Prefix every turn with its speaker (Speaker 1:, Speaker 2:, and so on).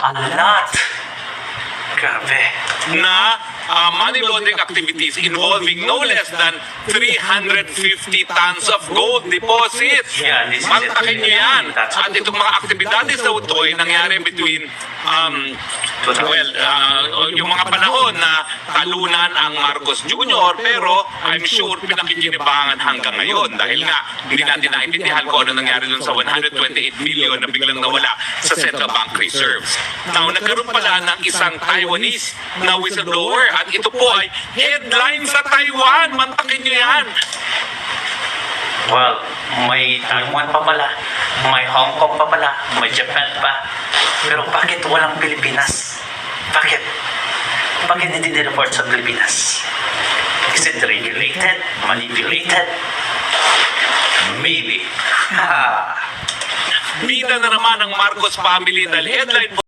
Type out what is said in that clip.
Speaker 1: A lot. Grabe.
Speaker 2: Na money laundering activities involving no less than 350 tons of gold deposits.
Speaker 1: Yeah, this is
Speaker 2: Mantakin
Speaker 1: it.
Speaker 2: niyo yan.
Speaker 1: That's
Speaker 2: At itong mga aktibidades daw ito ay nangyari between yung mga panahon na talunan ang Marcos Jr. pero I'm sure pinakikinibangan hanggang ngayon dahil nga hindi natin naintindihan kung ano nangyari dun sa 128 billion na biglang nawala sa Central Bank Reserves. Now, nagkaroon pala ng isang Taiwanese na whistleblower at ito po ay headline sa Taiwan. Mantakin nyo yan.
Speaker 1: Well, may Taiwan pa pala, may Hong Kong pa pala, may Japan pa. Pero bakit walang Pilipinas? Bakit? Bakit hindi dineport sa Pilipinas? Is it regulated? Manipulated? Maybe.
Speaker 2: Bida na naman ang Marcos family dahil headline